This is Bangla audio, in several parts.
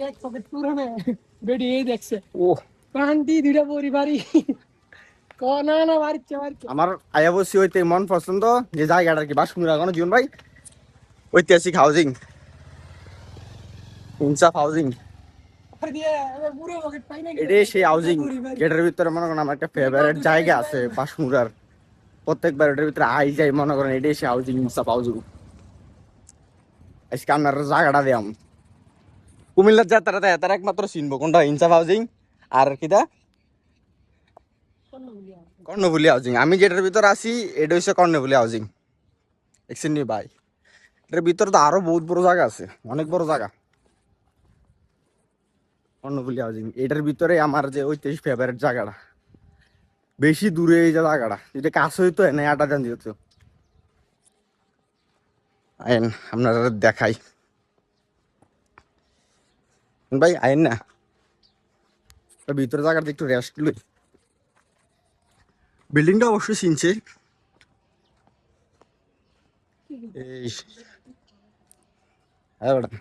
এক পকেট পুরানো বেডি এই দেখছে ও পান্টি দুইটা পরিবারই না না বাড়িতে বাড়িতে আমার আয়া বসি হইতে মন পছন্দ যে জায়গাটা কি বাসমুরা কোনো জীবন ভাই ঐতিহাসিক হাউজিং ইনসাফ হাউজিং দিয়ে পুরো পকেট পাই না এটাই সেই হাউজিং যেটার ভিতরে মনে করেন আমার একটা ফেভারিট জায়গা আছে বাসমুরার প্রত্যেকবার এটার ভিতরে আই যাই মনে করেন এটাই সেই হাউজিং ইনসাফ হাউজিং আজকে আপনার জায়গাটা দিয়াম কুমিল্লার যাত্রাটা তার একমাত্র চিনবো কোনটা ইনসাফ হাউজিং আর কিটা কর্ণফুলি হাউজিং আমি যেটার ভিতরে আছি এটা হচ্ছে কর্ণফুলি হাউজিং দেখছেন নি ভাই এটার ভিতরে তো আরো বহুত বড় জায়গা আছে অনেক বড় জায়গা কর্ণফুলি হাউজিং এটার ভিতরে আমার যে ঐতিহাসিক ফেভারিট জায়গাটা বেশি দূরে এই যে জায়গাটা যদি কাছে হইতো এনে আটা দেন যেত আইন আপনারা দেখাই ভাই আইন না ভিতরে জায়গাটা একটু রেস্ট লই বিল্ডিংটা অবশ্যই চিনছে এই হ্যাঁ ম্যাডাম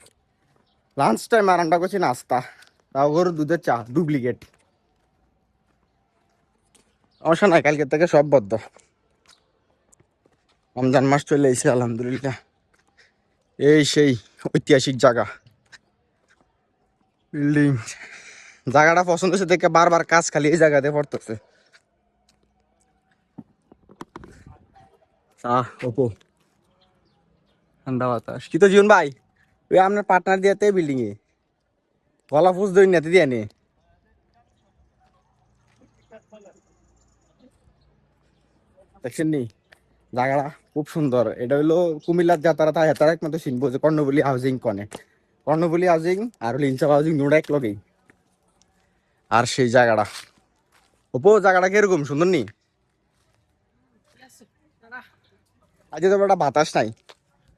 লাঞ্চ টাইম আর আন্ডা করছি নাস্তা তাও গরু দুধের চা ডুপ্লিকেট সমস্যা নাই কালকে থেকে সব বদ্ধ রমজান মাস চলে এসেছে আলহামদুলিল্লাহ এই সেই ঐতিহাসিক জায়গা বিল্ডিং জায়গাটা পছন্দ হচ্ছে দেখে বারবার কাজ খালি এই জায়গাতে পড়তেছে ওপো ঠান্ডা বাতাস কি তো জীবন ভাই ওই আপনার পার্টনার দিয়াতে বিল্ডিং এ গলা ফুস দই নাতে দিয়ে নে দেখছেন নি জায়গাটা খুব সুন্দর এটা হলো কুমিল্লার যাতারা তাই তার একমাত্র চিনবো যে কর্ণফুলি হাউজিং কনে কর্ণফুলি হাউজিং আর হলো ইনসাফ হাউজিং দুটো এক লগেই আর সেই জায়গাটা ওপো জায়গাটা কিরকম সুন্দর নি আজ তো একটা বাতাস নাই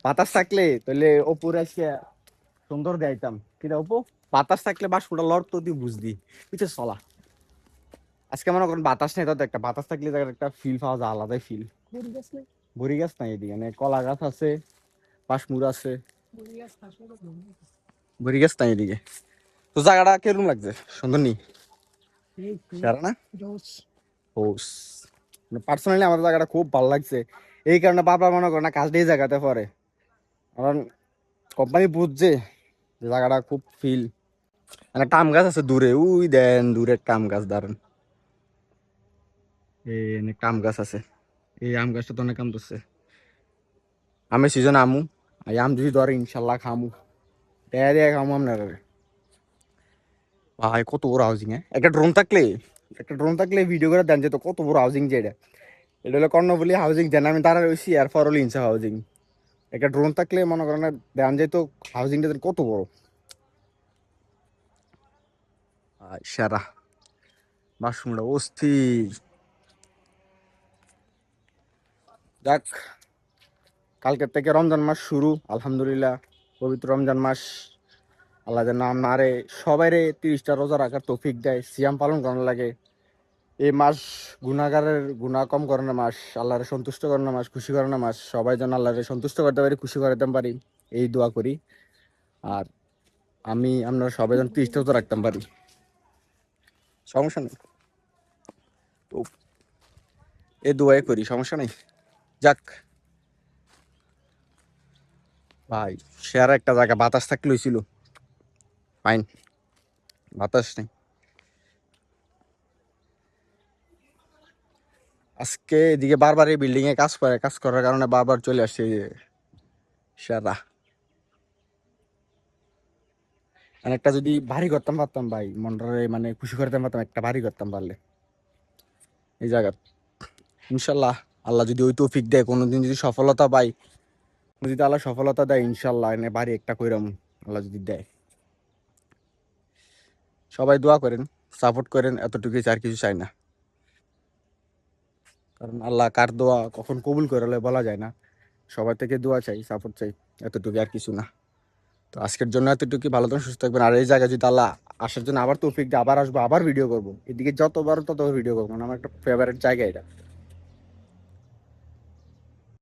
বাতাস থাকলে তাহলে ওপরে আজকে সুন্দর দেখাইতাম কিনা ওপো বাতাস থাকলে বাসুটা লড় তো তুই বুঝবি পিছে চলা আজকে মনে করেন বাতাস নেই তো একটা বাতাস থাকলে জায়গার একটা ফিল পাওয়া যায় আলাদাই ফিল বড়ি গাছ নাই এদিকে মানে কলা গাছ আছে পাশমুর আছে বড়ি গাছ নাই এদিকে তো জায়গাটা কিরকম লাগছে সুন্দর নি সেরা না হোস পার্সোনালি আমার জায়গাটা খুব ভালো লাগছে এই কারণে বাবা মনে করে না কাজটাই জায়গাতে পরে কারণ কোম্পানি বুঝছে যে জায়গাটা খুব ফিল মানে টাম গাছ আছে দূরে উই দেন দূরে টাম গাছ দাঁড়ান এই কাম গাছ আছে এই আম গাছটা তো অনেক আম ধরছে আমের সিজন আমু এই আম যদি ধরে ইনশাল্লাহ খামু দিয়ে খামু আপনার ভাই কত বড় হাউজিং একটা ড্রোন থাকলে ভিডিও করে দেন যেত কত বড় হাউজিং যে এটা এটা হলো কর্ণফুলি হাউজিং যেন আমি তারা রয়েছি এরপর হলো ইনসাফ হাউজিং একটা ড্রোন থাকলে মনে করেন দেন যেত হাউজিংটা কত বড় সেরা বাসমুড়া অস্থির যাক কালকের থেকে রমজান মাস শুরু আলহামদুলিল্লাহ পবিত্র রমজান মাস আল্লাহ যেন নারে সবাই 30টা রোজা রাখার তৌফিক দেয় সিয়াম পালন করানো লাগে এই মাস গুনাহগারের গুনাহ কম করানোর মাস আল্লাহরে সন্তুষ্ট করানোর মাস খুশি করানোর মাস সবাই যেন আল্লাহরে সন্তুষ্ট করতে পারি খুশি করতে পারি এই দোয়া করি আর আমি আপনারা সবাই যেন 30টা রোজা রাখতাম পারি সমস্যা নেই তো এই দোয়াই করি সমস্যা নেই যাক ভাই শেয়ার একটা জায়গা বাতাস থাকলে ছিল ফাইন বাতাস নেই আজকে এদিকে বারবার এই বিল্ডিং এ কাজ করার কারণে বারবার চলে আসছে সেরা মানে একটা যদি বাড়ি করতাম পারতাম ভাই মনটারে মানে খুশি করতে পারতাম একটা বাড়ি করতাম পারলে এই জায়গা ইনশাল্লাহ আল্লাহ যদি ওই তৌফিক দেয় কোনোদিন যদি সফলতা পাই যদি আল্লাহ সফলতা দেয় ইনশাল্লাহ এনে বাড়ি একটা কইরাম আল্লাহ যদি দেয় সবাই দোয়া করেন সাপোর্ট করেন এতটুকুই আর কিছু চাই না কারণ আল্লাহ কার দোয়া কখন কবুল করে বলা যায় না সবার থেকে দোয়া চাই সাপোর্ট চাই এতটুকু আর কিছু না তো আজকের জন্য এতটুকু ভালো থাকবেন সুস্থ থাকবেন আর এই জায়গায় যদি আল্লাহ আসার জন্য আবার তৌফিক দিয়ে আবার আসবো আবার ভিডিও করবো এদিকে যতবার তত ভিডিও করবো আমার একটা ফেভারিট জায়গা এটা